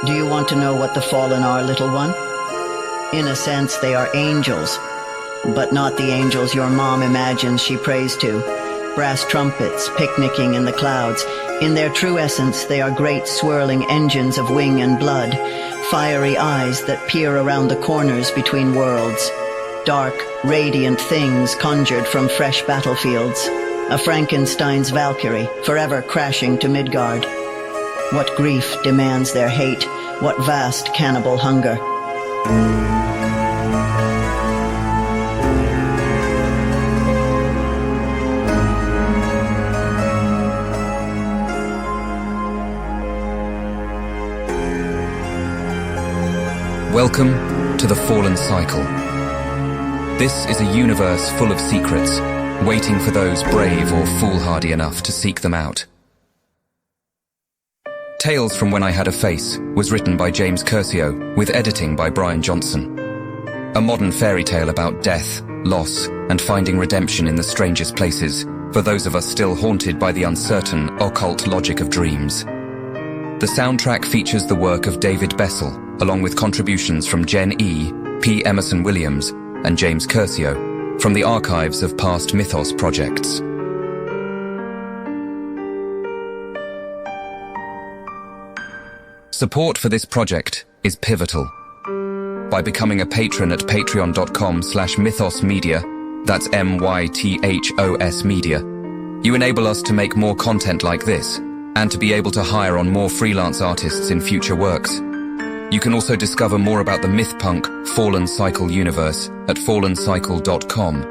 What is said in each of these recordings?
Do you want to know what the fallen are, little one? In a sense, they are angels, but not the angels your mom imagines she prays to. Brass trumpets picnicking in the clouds. In their true essence, they are great swirling engines of wing and blood, fiery eyes that peer around the corners between worlds. Dark, radiant things conjured from fresh battlefields. A Frankenstein's Valkyrie, forever crashing to Midgard. What grief demands their hate? What vast cannibal hunger? Welcome to the Fallen Cycle. This is a universe full of secrets, waiting for those brave or foolhardy enough to seek them out. Tales from When I Had a Face was written by James Curcio, with editing by Brian Johnson. A modern fairy tale about death, loss, and finding redemption in the strangest places, for those of us still haunted by the uncertain, occult logic of dreams. The soundtrack features the work of David Bessel, along with contributions from Jen E., P. Emerson Williams, and James Curcio, from the archives of past Mythos projects. Support for this project is pivotal. By becoming a patron at patreon.com/mythosmedia, that's MYTHOS media, you enable us to make more content like this, and to be able to hire on more freelance artists in future works. You can also discover more about the myth-punk Fallen Cycle universe at fallencycle.com.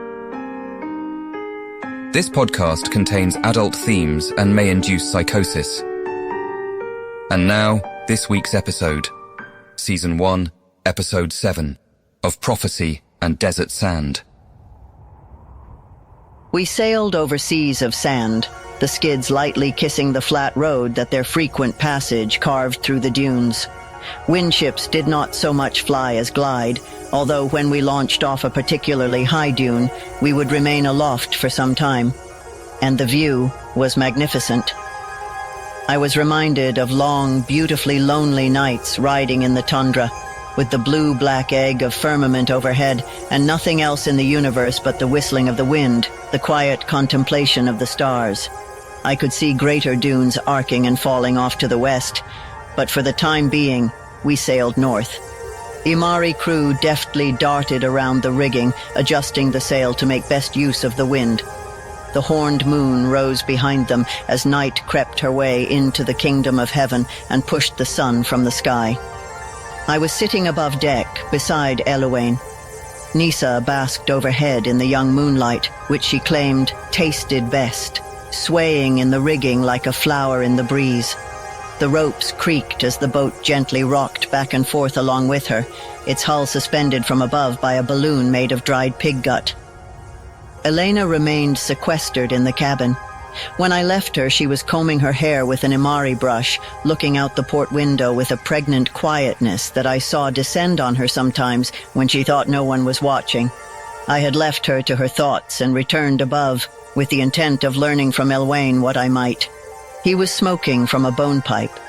This podcast contains adult themes and may induce psychosis. And now, this week's episode, Season 1, Episode 7, of Prophecy and Desert Sand. We sailed over seas of sand, the skids lightly kissing the flat road that their frequent passage carved through the dunes. Windships did not so much fly as glide, although when we launched off a particularly high dune, we would remain aloft for some time. And the view was magnificent. I was reminded of long, beautifully lonely nights riding in the tundra, with the blue-black egg of firmament overhead and nothing else in the universe but the whistling of the wind, the quiet contemplation of the stars. I could see greater dunes arcing and falling off to the west, but for the time being, we sailed north. Imari crew deftly darted around the rigging, adjusting the sail to make best use of the wind. The horned moon rose behind them as night crept her way into the kingdom of heaven and pushed the sun from the sky. I was sitting above deck beside Eluane. Nisa basked overhead in the young moonlight, which she claimed tasted best, swaying in the rigging like a flower in the breeze. The ropes creaked as the boat gently rocked back and forth along with her, its hull suspended from above by a balloon made of dried pig gut. Elena remained sequestered in the cabin. When I left her, she was combing her hair with an Imari brush, looking out the port window with a pregnant quietness that I saw descend on her sometimes when she thought no one was watching. I had left her to her thoughts and returned above, with the intent of learning from Eluane what I might. He was smoking from a bone pipe.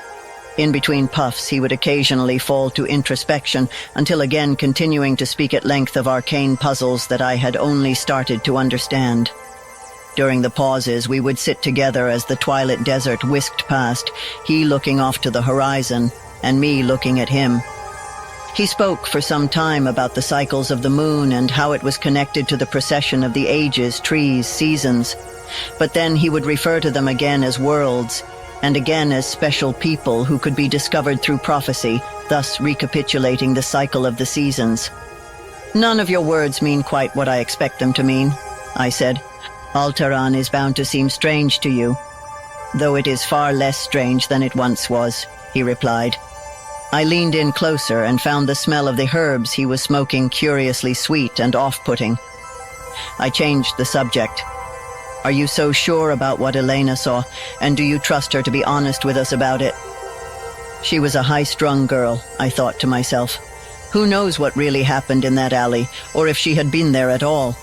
In between puffs, he would occasionally fall to introspection, until again continuing to speak at length of arcane puzzles that I had only started to understand. During the pauses, we would sit together as the twilight desert whisked past, he looking off to the horizon, and me looking at him. He spoke for some time about the cycles of the moon and how it was connected to the procession of the ages, trees, seasons. But then he would refer to them again as worlds, and again as special people who could be discovered through prophecy, thus recapitulating the cycle of the seasons. "None of your words mean quite what I expect them to mean," I said. "Altaran is bound to seem strange to you, though it is far less strange than it once was," he replied. I leaned in closer and found the smell of the herbs he was smoking curiously sweet and off-putting. I changed the subject. "Are you so sure about what Elena saw, and do you trust her to be honest with us about it?" She was a high-strung girl, I thought to myself. Who knows what really happened in that alley, or if she had been there at all?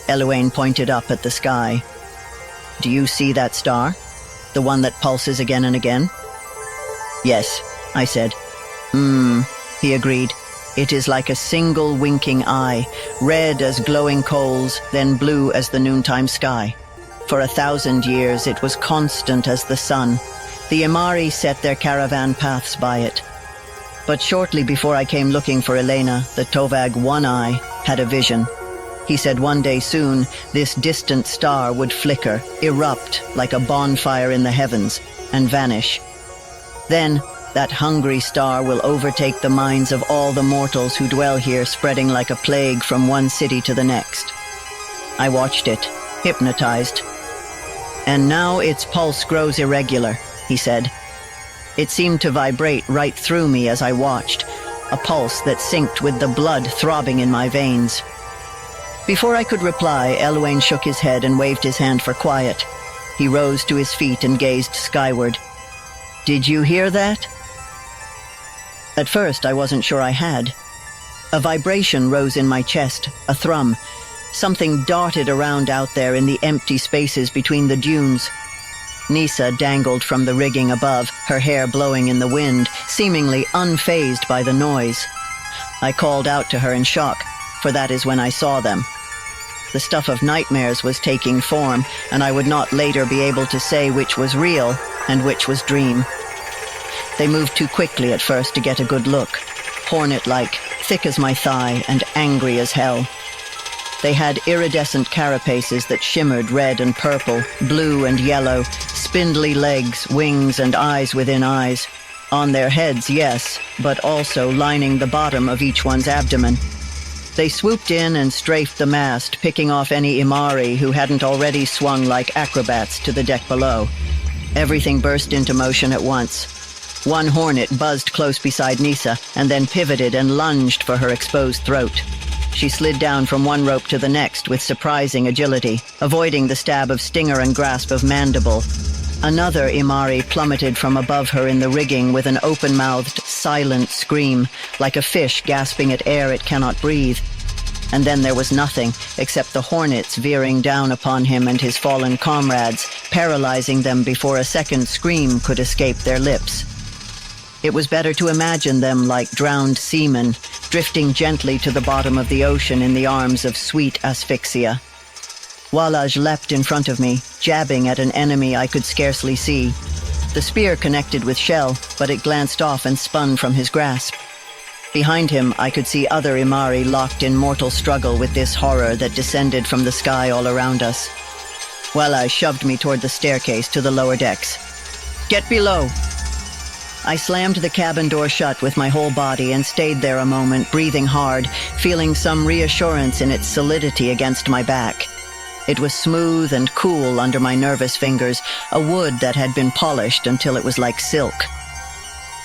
Eluane pointed up at the sky. "Do you see that star? The one that pulses again and again?" "Yes," I said. He agreed. It is like a single winking eye, red as glowing coals, then blue as the noontime sky. For 1,000 years it was constant as the sun. The Imari set their caravan paths by it. But shortly before I came looking for Elena, the Tovag One Eye had a vision. He said one day soon, this distant star would flicker, erupt like a bonfire in the heavens, and vanish. Then, that hungry star will overtake the minds of all the mortals who dwell here, spreading like a plague from one city to the next. I watched it, hypnotized. And now its pulse grows irregular, he said. It seemed to vibrate right through me as I watched, a pulse that synced with the blood throbbing in my veins. Before I could reply, Eluane shook his head and waved his hand for quiet. He rose to his feet and gazed skyward. "Did you hear that?" At first, I wasn't sure I had. A vibration rose in my chest, a thrum. Something darted around out there in the empty spaces between the dunes. Nisa dangled from the rigging above, her hair blowing in the wind, seemingly unfazed by the noise. I called out to her in shock, for that is when I saw them. The stuff of nightmares was taking form, and I would not later be able to say which was real and which was dream. They moved too quickly at first to get a good look, hornet-like, thick as my thigh, and angry as hell. They had iridescent carapaces that shimmered red and purple, blue and yellow, spindly legs, wings, and eyes within eyes. On their heads, yes, but also lining the bottom of each one's abdomen. They swooped in and strafed the mast, picking off any Imari who hadn't already swung like acrobats to the deck below. Everything burst into motion at once. One hornet buzzed close beside Nisa and then pivoted and lunged for her exposed throat. She slid down from one rope to the next with surprising agility, avoiding the stab of stinger and grasp of mandible. Another Imari plummeted from above her in the rigging with an open-mouthed, silent scream, like a fish gasping at air it cannot breathe. And then there was nothing, except the hornets veering down upon him and his fallen comrades, paralyzing them before a second scream could escape their lips. It was better to imagine them like drowned seamen, drifting gently to the bottom of the ocean in the arms of sweet asphyxia. Wallaj leapt in front of me, jabbing at an enemy I could scarcely see. The spear connected with shell, but it glanced off and spun from his grasp. Behind him, I could see other Imari locked in mortal struggle with this horror that descended from the sky all around us. Wallaj shoved me toward the staircase to the lower decks. "Get below!" I slammed the cabin door shut with my whole body and stayed there a moment, breathing hard, feeling some reassurance in its solidity against my back. It was smooth and cool under my nervous fingers, a wood that had been polished until it was like silk.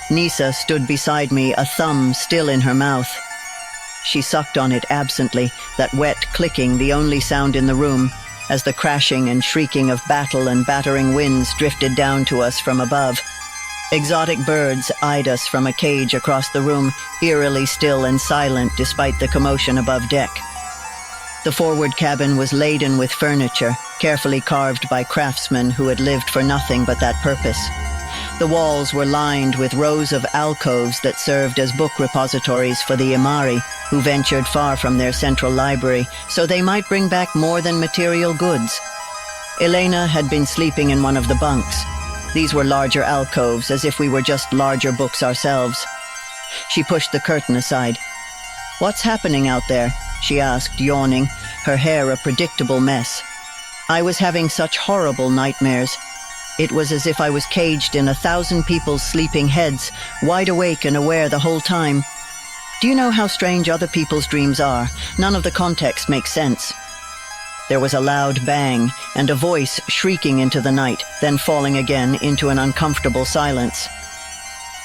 Nisa stood beside me, a thumb still in her mouth. She sucked on it absently, that wet clicking the only sound in the room, as the crashing and shrieking of battle and battering winds drifted down to us from above. Exotic birds eyed us from a cage across the room, eerily still and silent despite the commotion above deck. The forward cabin was laden with furniture, carefully carved by craftsmen who had lived for nothing but that purpose. The walls were lined with rows of alcoves that served as book repositories for the Imari, who ventured far from their central library, so they might bring back more than material goods. Elena had been sleeping in one of the bunks. These were larger alcoves, as if we were just larger books ourselves. She pushed the curtain aside. "What's happening out there?" she asked, yawning, her hair a predictable mess. I was having such horrible nightmares. It was as if I was caged in 1,000 people's sleeping heads, wide awake and aware the whole time. Do you know how strange other people's dreams are? None of the context makes sense. There was a loud bang, and a voice shrieking into the night, then falling again into an uncomfortable silence.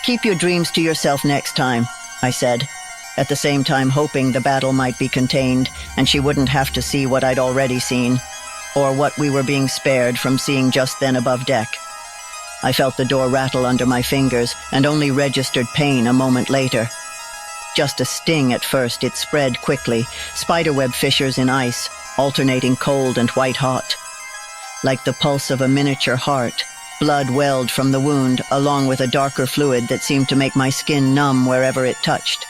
"Keep your dreams to yourself next time," I said, at the same time hoping the battle might be contained, and she wouldn't have to see what I'd already seen, or what we were being spared from seeing just then above deck. I felt the door rattle under my fingers, and only registered pain a moment later. Just a sting at first, it spread quickly, spiderweb fissures in ice, alternating cold and white-hot. Like the pulse of a miniature heart, Blood welled from the wound, along with a darker fluid that seemed to make my skin numb wherever it touched.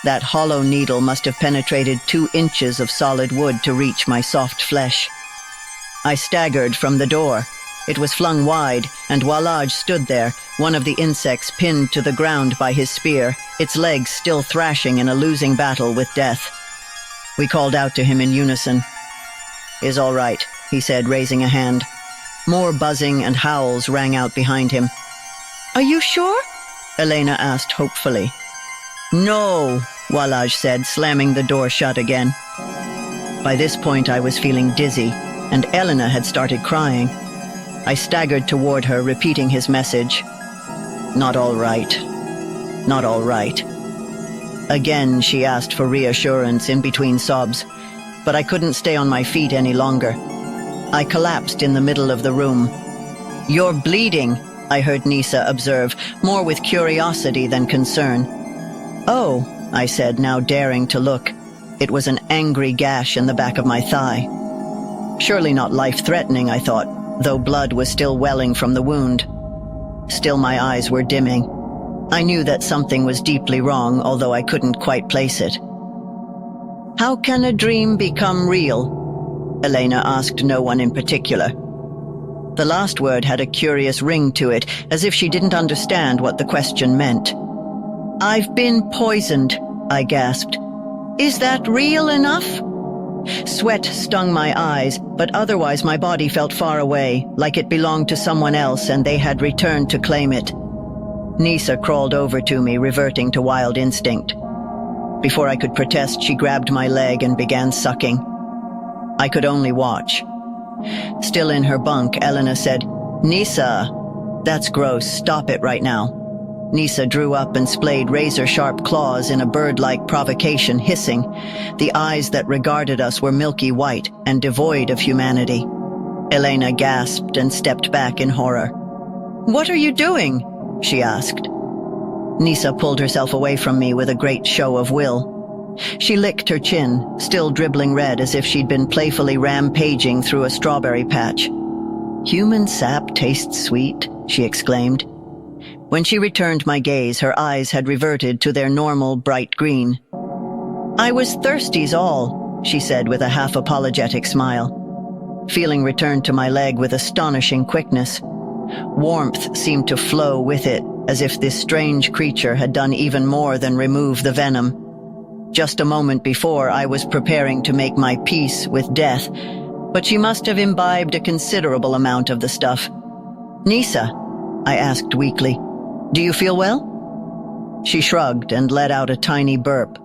That hollow needle must have penetrated 2 inches of solid wood to reach my soft flesh. I staggered from the door. It was flung wide, and Walaj stood there, one of the insects pinned to the ground by his spear, its legs still thrashing in a losing battle with death. We called out to him in unison. "Is all right," he said, raising a hand. More buzzing and howls rang out behind him. "Are you sure?" Elena asked hopefully. "No," Walaj said, slamming the door shut again. By this point I was feeling dizzy, and Elena had started crying. I staggered toward her, repeating his message. "Not all right. Not all right." Again she asked for reassurance in between sobs, but I couldn't stay on my feet any longer. I collapsed in the middle of the room. "You're bleeding," I heard Nisa observe, more with curiosity than concern. "Oh," I said, now daring to look. It was an angry gash in the back of my thigh. Surely not life-threatening, I thought, though blood was still welling from the wound. Still my eyes were dimming. I knew that something was deeply wrong, although I couldn't quite place it. "How can a dream become real?" Elena asked no one in particular. The last word had a curious ring to it, as if she didn't understand what the question meant. "I've been poisoned," I gasped. "Is that real enough?" Sweat stung my eyes, but otherwise my body felt far away, like it belonged to someone else and they had returned to claim it. Nisa crawled over to me, reverting to wild instinct. Before I could protest, she grabbed my leg and began sucking. I could only watch. Still in her bunk, Elena said, "Nisa, that's gross. Stop it right now." Nisa drew up and splayed razor-sharp claws in a bird-like provocation, hissing. The eyes that regarded us were milky white and devoid of humanity. Elena gasped and stepped back in horror. "What are you doing?" she asked. Nisa pulled herself away from me with a great show of will. She licked her chin, still dribbling red as if she'd been playfully rampaging through a strawberry patch. "Human sap tastes sweet," she exclaimed. When she returned my gaze, her eyes had reverted to their normal bright green. "I was thirsty's all," she said with a half-apologetic smile. Feeling returned to my leg with astonishing quickness. Warmth seemed to flow with it, as if this strange creature had done even more than remove the venom. Just a moment before, I was preparing to make my peace with death, but she must have imbibed a considerable amount of the stuff. "Nisa," I asked weakly, "do you feel well?" She shrugged and let out a tiny burp.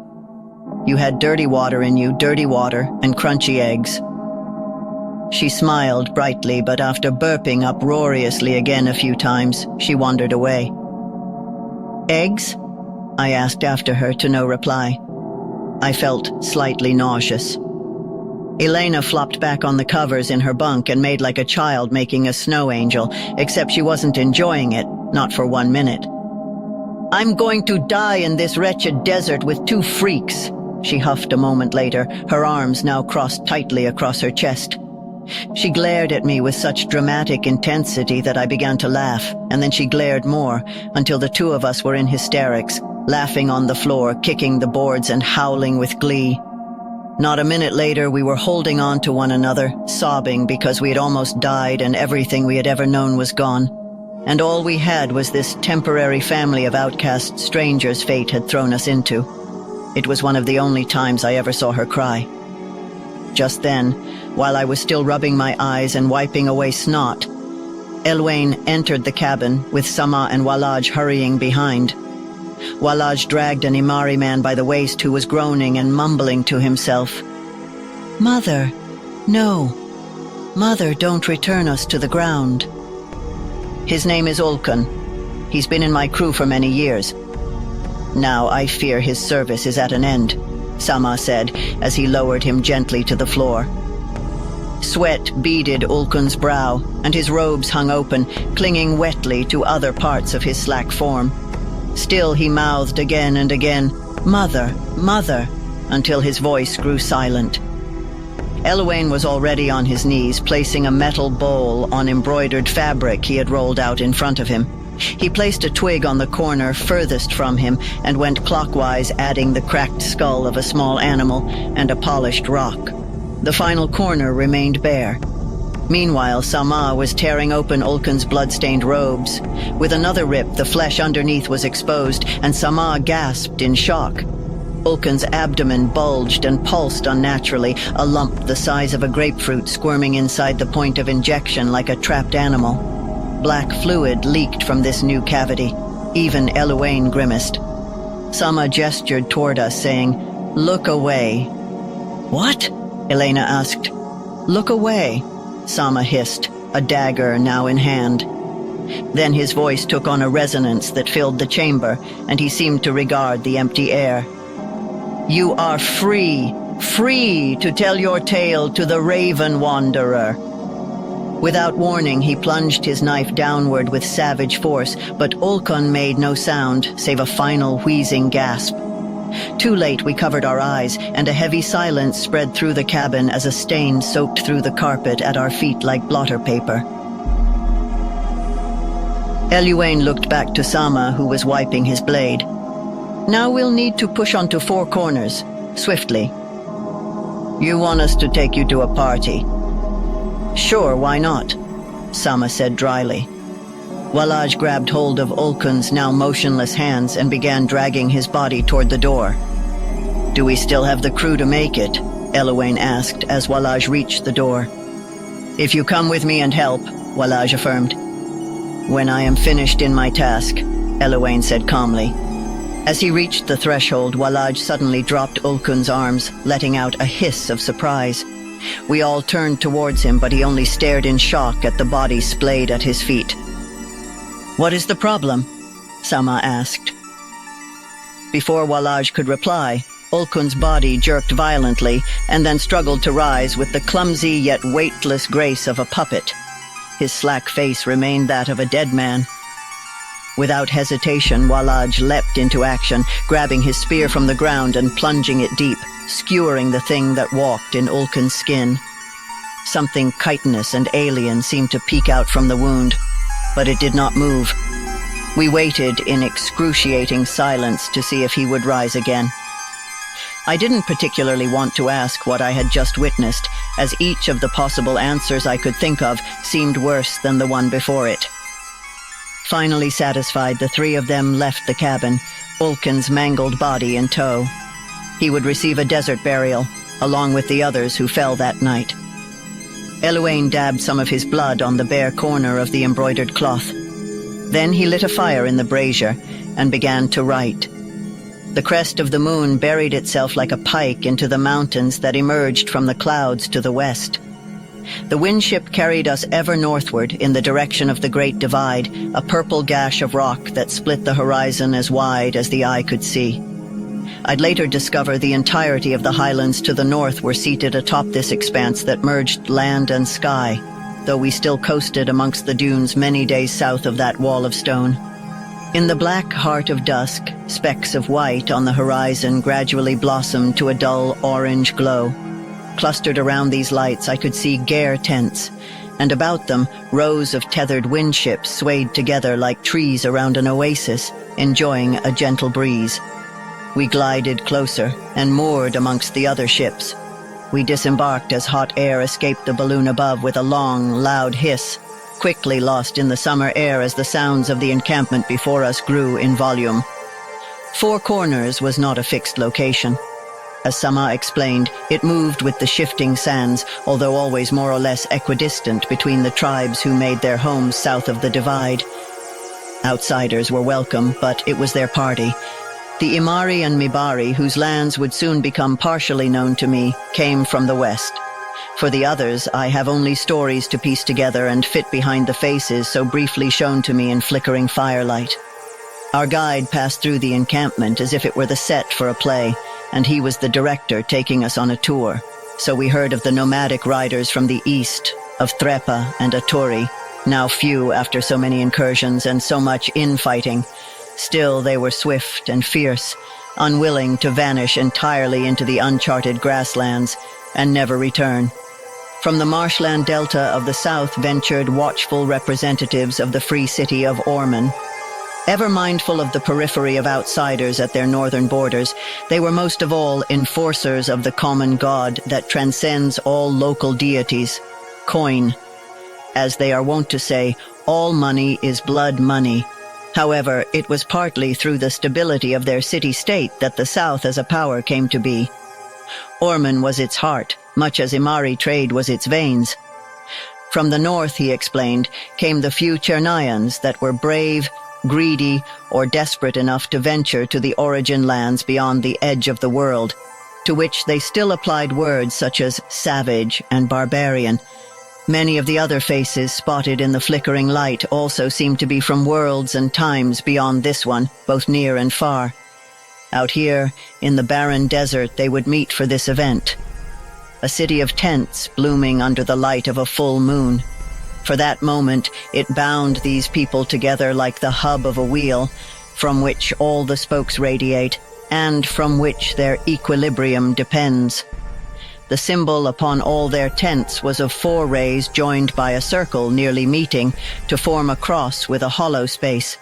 "You had dirty water in you, dirty water, and crunchy eggs." She smiled brightly, but after burping uproariously again a few times, she wandered away. "Eggs?" I asked after her, to no reply. I felt slightly nauseous. Elena flopped back on the covers in her bunk and made like a child making a snow angel, except she wasn't enjoying it, not for 1 minute. "I'm going to die in this wretched desert with 2 freaks," she huffed a moment later, her arms now crossed tightly across her chest. She glared at me with such dramatic intensity that I began to laugh, and then she glared more, until the 2 of us were in hysterics, laughing on the floor, kicking the boards and howling with glee. Not a minute later, we were holding on to one another, sobbing because we had almost died and everything we had ever known was gone. And all we had was this temporary family of outcast strangers fate had thrown us into. It was one of the only times I ever saw her cry. Just then, while I was still rubbing my eyes and wiping away snot, Eluane entered the cabin with Sama and Walaj hurrying behind. Walaj dragged an Imari man by the waist who was groaning and mumbling to himself. "Mother, no. Mother, don't return us to the ground." "His name is Ulkan. He's been in my crew for many years. Now I fear his service is at an end," Sama said as he lowered him gently to the floor. Sweat beaded Ulkan's brow, and his robes hung open, clinging wetly to other parts of his slack form. Still he mouthed again and again, "Mother, mother," until his voice grew silent. Eluane was already on his knees, placing a metal bowl on embroidered fabric he had rolled out in front of him. He placed a twig on the corner furthest from him and went clockwise, adding the cracked skull of a small animal and a polished rock. The final corner remained bare. Meanwhile, Sama was tearing open Ulkan's blood-stained robes. With another rip, the flesh underneath was exposed, and Sama gasped in shock. Ulkan's abdomen bulged and pulsed unnaturally, a lump the size of a grapefruit squirming inside the point of injection like a trapped animal. Black fluid leaked from this new cavity. Even Eluane grimaced. Sama gestured toward us, saying, "Look away." "What?" Elena asked. "Look away," Sama hissed, a dagger now in hand. Then his voice took on a resonance that filled the chamber, and he seemed to regard the empty air. "You are free, free to tell your tale to the Raven Wanderer." Without warning, he plunged his knife downward with savage force, but Ulkan made no sound, save a final wheezing gasp. Too late, we covered our eyes, and a heavy silence spread through the cabin as a stain soaked through the carpet at our feet like blotter paper. Eluane looked back to Sama, who was wiping his blade. "Now we'll need to push onto 4 corners, swiftly." "You want us to take you to a party?" "Sure, why not?" Sama said dryly. Walaj grabbed hold of Ulkan's now motionless hands and began dragging his body toward the door. "Do we still have the crew to make it?" Eluane asked as Walaj reached the door. "If you come with me and help," Walaj affirmed. "When I am finished in my task," Eluane said calmly. As he reached the threshold, Walaj suddenly dropped Ulkan's arms, letting out a hiss of surprise. We all turned towards him, but he only stared in shock at the body splayed at his feet. "What is the problem?" Sama asked. Before Walaj could reply, Ulkan's body jerked violently and then struggled to rise with the clumsy yet weightless grace of a puppet. His slack face remained that of a dead man. Without hesitation, Walaj leapt into action, grabbing his spear from the ground and plunging it deep, skewering the thing that walked in Ulkan's skin. Something chitinous and alien seemed to peek out from the wound, but it did not move. We waited in excruciating silence to see if he would rise again. I didn't particularly want to ask what I had just witnessed, as each of the possible answers I could think of seemed worse than the one before it. Finally satisfied, the 3 of them left the cabin, Ulkan's mangled body in tow. He would receive a desert burial, along with the others who fell that night. Eluane dabbed some of his blood on the bare corner of the embroidered cloth. Then he lit a fire in the brazier and began to write. The crest of the moon buried itself like a pike into the mountains that emerged from the clouds to the west. The windship carried us ever northward in the direction of the Great Divide, a purple gash of rock that split the horizon as wide as the eye could see. I'd later discover the entirety of the highlands to the north were seated atop this expanse that merged land and sky, though we still coasted amongst the dunes many days south of that wall of stone. In the black heart of dusk, specks of white on the horizon gradually blossomed to a dull orange glow. Clustered around these lights, I could see gare tents, and about them, rows of tethered windships swayed together like trees around an oasis, enjoying a gentle breeze. We glided closer and moored amongst the other ships. We disembarked as hot air escaped the balloon above with a long, loud hiss, quickly lost in the summer air as the sounds of the encampment before us grew in volume. 4 Corners was not a fixed location. As Sama explained, it moved with the shifting sands, although always more or less equidistant between the tribes who made their homes south of the divide. Outsiders were welcome, but it was their party. The Imari and Mibari, whose lands would soon become partially known to me, came from the west. For the others, I have only stories to piece together and fit behind the faces so briefly shown to me in flickering firelight. Our guide passed through the encampment as if it were the set for a play, and he was the director taking us on a tour. So we heard of the nomadic riders from the east, of Trepa and Aturi, now few after so many incursions and so much infighting. Still, they were swift and fierce, unwilling to vanish entirely into the uncharted grasslands, and never return. From the marshland delta of the south ventured watchful representatives of the free city of Orman. Ever mindful of the periphery of outsiders at their northern borders, they were most of all enforcers of the common god that transcends all local deities, coin. As they are wont to say, all money is blood money. However, it was partly through the stability of their city-state that the South as a power came to be. Orman was its heart, much as Imari trade was its veins. From the north, he explained, came the few Chernayans that were brave, greedy, or desperate enough to venture to the origin lands beyond the edge of the world, to which they still applied words such as savage and barbarian. Many of the other faces spotted in the flickering light also seemed to be from worlds and times beyond this one, both near and far. Out here, in the barren desert, they would meet for this event. A city of tents blooming under the light of a full moon. For that moment, it bound these people together like the hub of a wheel, from which all the spokes radiate, and from which their equilibrium depends. The symbol upon all their tents was of 4 rays joined by a circle nearly meeting to form a cross with a hollow space.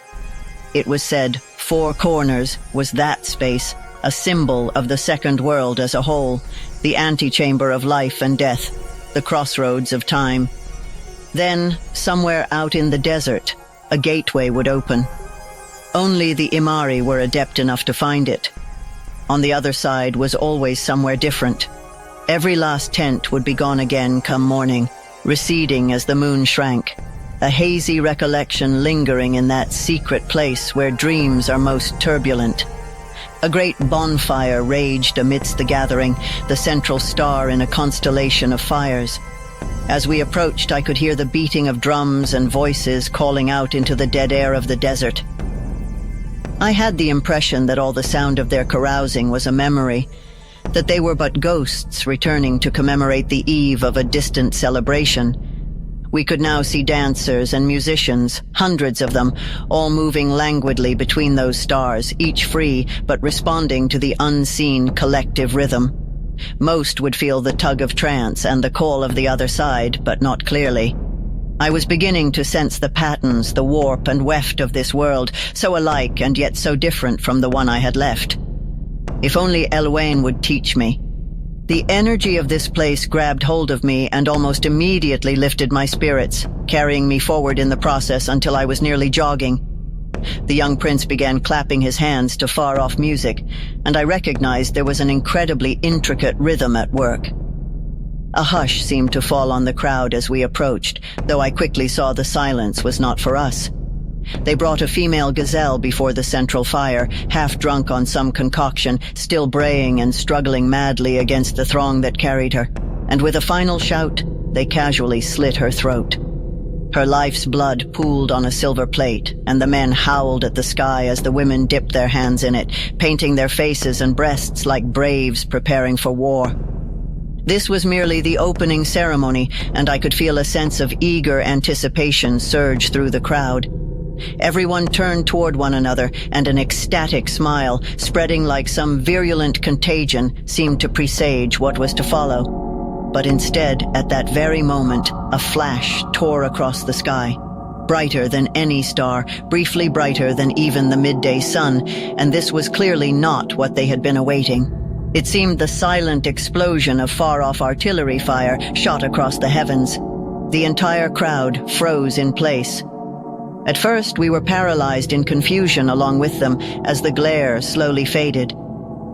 It was said 4 corners was that space, a symbol of the second world as a whole, the antechamber of life and death, the crossroads of time. Then, somewhere out in the desert, a gateway would open. Only the Imari were adept enough to find it. On the other side was always somewhere different. Every last tent would be gone again come morning, receding as the moon shrank, a hazy recollection lingering in that secret place where dreams are most turbulent. A great bonfire raged amidst the gathering, the central star in a constellation of fires. As we approached, I could hear the beating of drums and voices calling out into the dead air of the desert. I had the impression that all the sound of their carousing was a memory, that they were but ghosts returning to commemorate the eve of a distant celebration. We could now see dancers and musicians, hundreds of them, all moving languidly between those stars, each free, but responding to the unseen collective rhythm. Most would feel the tug of trance and the call of the other side, but not clearly. I was beginning to sense the patterns, the warp and weft of this world, so alike and yet so different from the one I had left. If only Eluane would teach me. The energy of this place grabbed hold of me and almost immediately lifted my spirits, carrying me forward in the process until I was nearly jogging. The young prince began clapping his hands to far-off music, and I recognized there was an incredibly intricate rhythm at work. A hush seemed to fall on the crowd as we approached, though I quickly saw the silence was not for us. They brought a female gazelle before the central fire, half drunk on some concoction, still braying and struggling madly against the throng that carried her, and with a final shout, they casually slit her throat. Her life's blood pooled on a silver plate, and the men howled at the sky as the women dipped their hands in it, painting their faces and breasts like braves preparing for war. This was merely the opening ceremony, and I could feel a sense of eager anticipation surge through the crowd. Everyone turned toward one another, and an ecstatic smile, spreading like some virulent contagion, seemed to presage what was to follow. But instead, at that very moment, a flash tore across the sky. Brighter than any star, briefly brighter than even the midday sun, and this was clearly not what they had been awaiting. It seemed the silent explosion of far-off artillery fire shot across the heavens. The entire crowd froze in place. At first, we were paralyzed in confusion along with them as the glare slowly faded.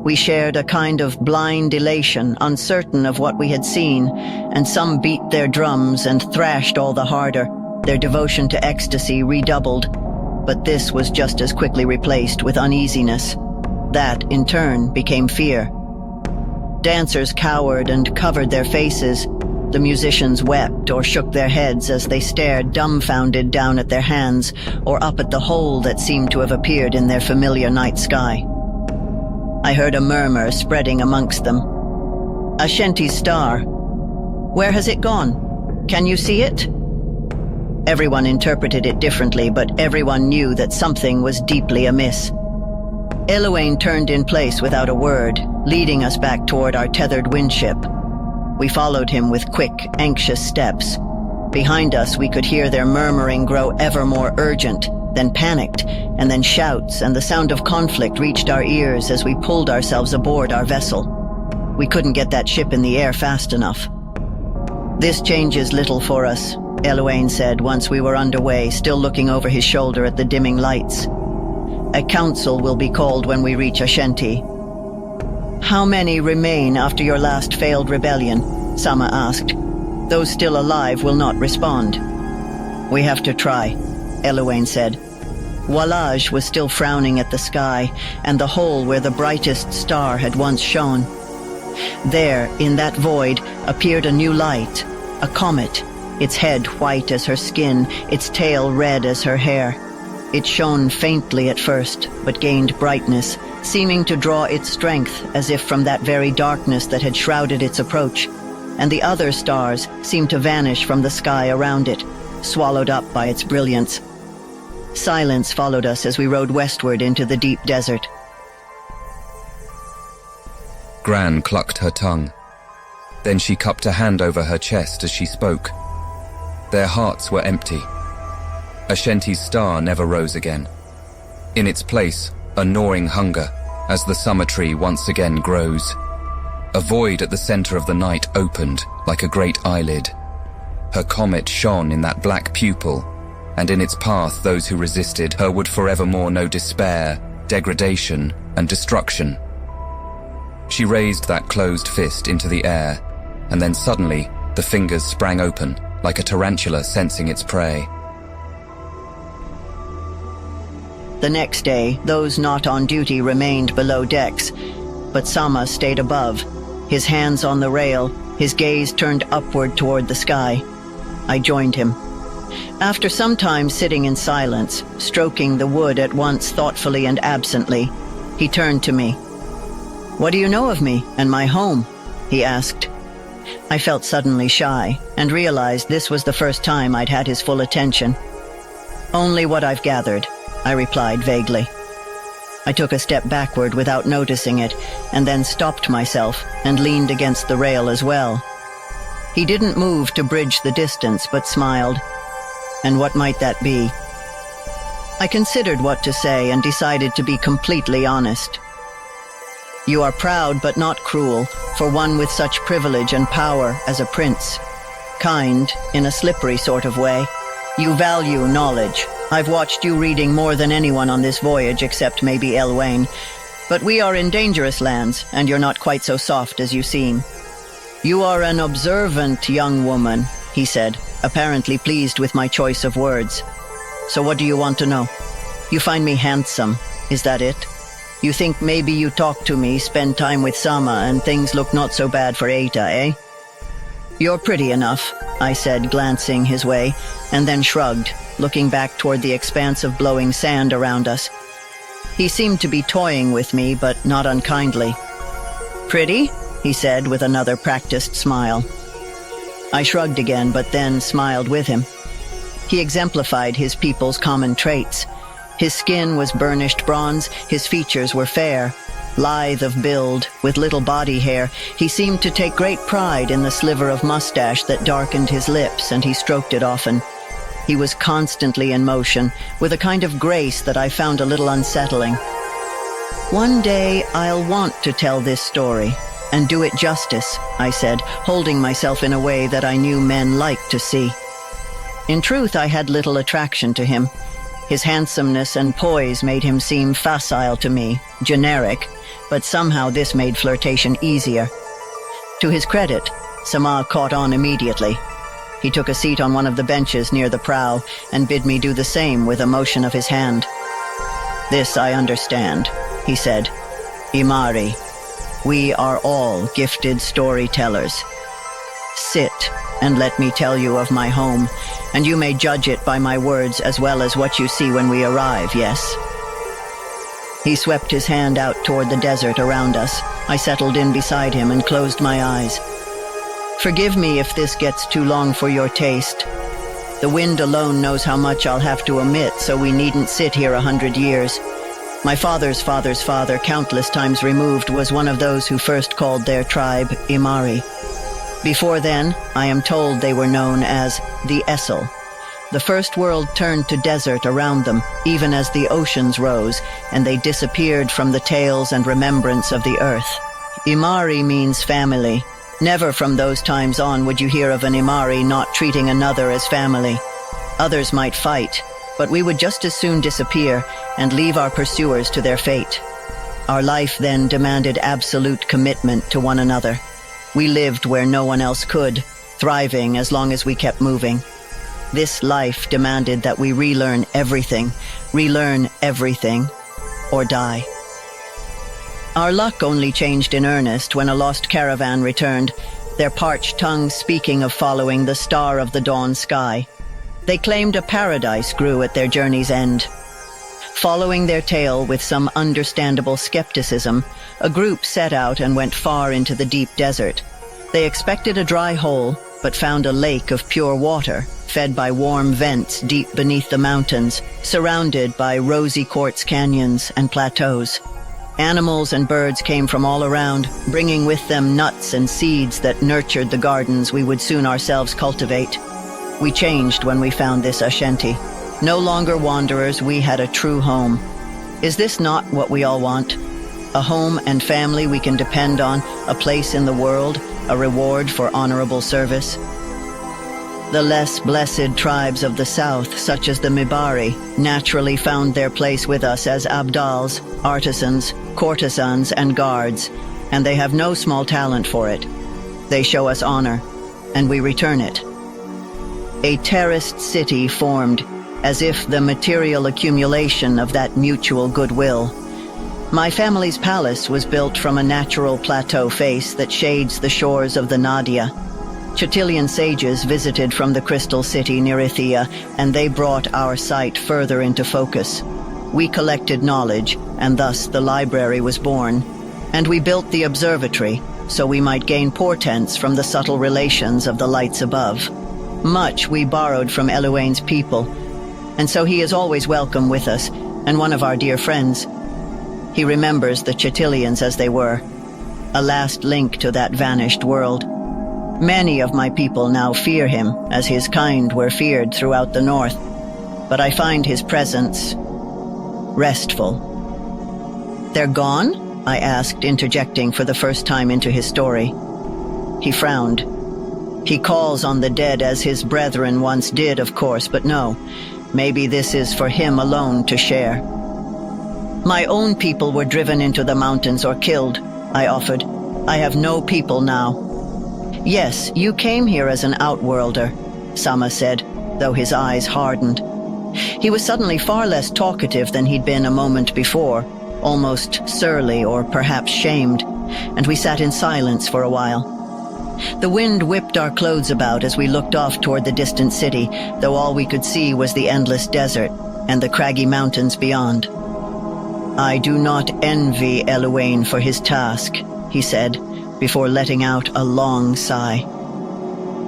We shared a kind of blind elation, uncertain of what we had seen, and some beat their drums and thrashed all the harder, their devotion to ecstasy redoubled. But this was just as quickly replaced with uneasiness. That, in turn, became fear. Dancers cowered and covered their faces. The musicians wept or shook their heads as they stared dumbfounded down at their hands or up at the hole that seemed to have appeared in their familiar night sky. I heard a murmur spreading amongst them. "Ashanti's star. Where has it gone? Can you see it?" Everyone interpreted it differently, but everyone knew that something was deeply amiss. Eluane turned in place without a word, leading us back toward our tethered windship. We followed him with quick, anxious steps. Behind us, we could hear their murmuring grow ever more urgent, then panicked, and then shouts, and the sound of conflict reached our ears as we pulled ourselves aboard our vessel. We couldn't get that ship in the air fast enough. "This changes little for us," Eluane said once we were underway, still looking over his shoulder at the dimming lights. "A council will be called when we reach Ashanti." "How many remain after your last failed rebellion?" Sama asked. "Those still alive will not respond." "We have to try," Eluane said. Walaj was still frowning at the sky and the hole where the brightest star had once shone. There, in that void, appeared a new light, a comet, its head white as her skin, its tail red as her hair. It shone faintly at first, but gained brightness, seeming to draw its strength as if from that very darkness that had shrouded its approach, and the other stars seemed to vanish from the sky around it, swallowed up by its brilliance. Silence followed us as we rode westward into the deep desert. Gran clucked her tongue. Then she cupped a hand over her chest as she spoke. Their hearts were empty. Ashanti's star never rose again. In its place, a gnawing hunger, as the summer tree once again grows. A void at the center of the night opened like a great eyelid. Her comet shone in that black pupil, and in its path those who resisted her would forevermore know despair, degradation, and destruction. She raised that closed fist into the air, and then suddenly the fingers sprang open, like a tarantula sensing its prey. The next day, those not on duty remained below decks, but Sama stayed above, his hands on the rail, his gaze turned upward toward the sky. I joined him. After some time sitting in silence, stroking the wood at once thoughtfully and absently, he turned to me. "What do you know of me and my home?" he asked. I felt suddenly shy and realized this was the first time I'd had his full attention. "Only what I've gathered," I replied vaguely. I took a step backward without noticing it, and then stopped myself and leaned against the rail as well. He didn't move to bridge the distance, but smiled. "And what might that be?" I considered what to say and decided to be completely honest. "You are proud but not cruel, for one with such privilege and power as a prince. Kind, in a slippery sort of way. You value knowledge. I've watched you reading more than anyone on this voyage, except maybe Eluane. But we are in dangerous lands, and you're not quite so soft as you seem." "You are an observant young woman," he said, apparently pleased with my choice of words. "So what do you want to know? You find me handsome, is that it? You think maybe you talk to me, spend time with Sama, and things look not so bad for Ayta, eh?" "You're pretty enough," I said, glancing his way, and then shrugged, looking back toward the expanse of blowing sand around us. He seemed to be toying with me, but not unkindly. "Pretty?" he said with another practiced smile. I shrugged again, but then smiled with him. He exemplified his people's common traits. His skin was burnished bronze, his features were fair. Lithe of build, with little body hair, he seemed to take great pride in the sliver of mustache that darkened his lips, and he stroked it often. He was constantly in motion, with a kind of grace that I found a little unsettling. "One day I'll want to tell this story, and do it justice," I said, holding myself in a way that I knew men liked to see. In truth, I had little attraction to him. His handsomeness and poise made him seem facile to me, generic, but somehow this made flirtation easier. To his credit, Sama caught on immediately. He took a seat on one of the benches near the prow and bid me do the same with a motion of his hand. "This I understand," he said. "Imari, we are all gifted storytellers. Sit and let me tell you of my home, and you may judge it by my words as well as what you see when we arrive, yes?" He swept his hand out toward the desert around us. I settled in beside him and closed my eyes. "Forgive me if this gets too long for your taste. The wind alone knows how much I'll have to omit, so we needn't sit here 100 years. My father's father's father, countless times removed, was one of those who first called their tribe Imari. Before then, I am told they were known as the Essel. The first world turned to desert around them, even as the oceans rose, and they disappeared from the tales and remembrance of the earth. Imari means family. Never from those times on would you hear of an Imari not treating another as family. Others might fight, but we would just as soon disappear and leave our pursuers to their fate. Our life then demanded absolute commitment to one another. We lived where no one else could, thriving as long as we kept moving. This life demanded that we relearn everything, or die. Our luck only changed in earnest when a lost caravan returned, their parched tongues speaking of following the star of the dawn sky. They claimed a paradise grew at their journey's end. Following their tale with some understandable skepticism, a group set out and went far into the deep desert. They expected a dry hole, but found a lake of pure water, fed by warm vents deep beneath the mountains, surrounded by rosy quartz canyons and plateaus. Animals and birds came from all around, bringing with them nuts and seeds that nurtured the gardens we would soon ourselves cultivate. We changed when we found this Ashanti. No longer wanderers, we had a true home. Is this not what we all want? A home and family we can depend on, a place in the world, a reward for honorable service. The less blessed tribes of the south, such as the Mibari, naturally found their place with us as abdals, artisans, courtesans, and guards, and they have no small talent for it. They show us honor, and we return it. A terraced city formed, as if the material accumulation of that mutual goodwill. My family's palace was built from a natural plateau face that shades the shores of the Nadia. Chitilian sages visited from the crystal city near Ayta, and they brought our site further into focus. We collected knowledge, and thus the library was born. And we built the observatory, so we might gain portents from the subtle relations of the lights above. Much we borrowed from Eluane's people, and so he is always welcome with us, and one of our dear friends. He remembers the Chitilians as they were, a last link to that vanished world. Many of my people now fear him, as his kind were feared throughout the north, but I find his presence restful. They're gone? I asked, interjecting for the first time into his story. He frowned. He calls on the dead as his brethren once did, of course, but no. Maybe this is for him alone to share. My own people were driven into the mountains or killed, I offered. I have no people now. Yes, you came here as an outworlder, Sama said, though his eyes hardened. He was suddenly far less talkative than he'd been a moment before, almost surly or perhaps shamed, and we sat in silence for a while. The wind whipped our clothes about as we looked off toward the distant city, though all we could see was the endless desert and the craggy mountains beyond. I do not envy Eluane for his task, he said, before letting out a long sigh.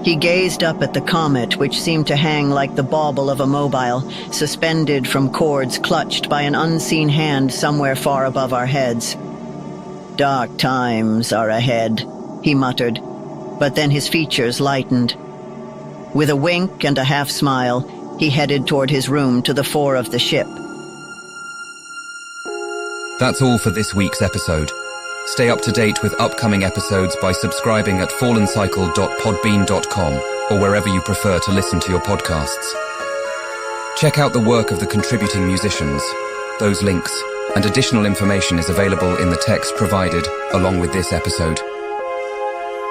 He gazed up at the comet, which seemed to hang like the bauble of a mobile, suspended from cords clutched by an unseen hand somewhere far above our heads. Dark times are ahead, he muttered, but then his features lightened. With a wink and a half-smile, he headed toward his room to the fore of the ship. That's all for this week's episode. Stay up to date with upcoming episodes by subscribing at fallencycle.podbean.com or wherever you prefer to listen to your podcasts. Check out the work of the contributing musicians. Those links and additional information is available in the text provided along with this episode.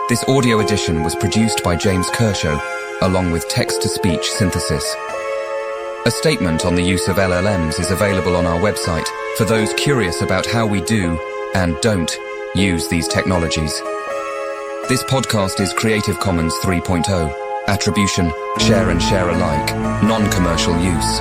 This audio edition was produced by James Curcio, along with text-to-speech synthesis. A statement on the use of LLMs is available on our website for those curious about how we do and don't use these technologies. This podcast is Creative Commons 3.0, attribution, share and share alike, non-commercial use.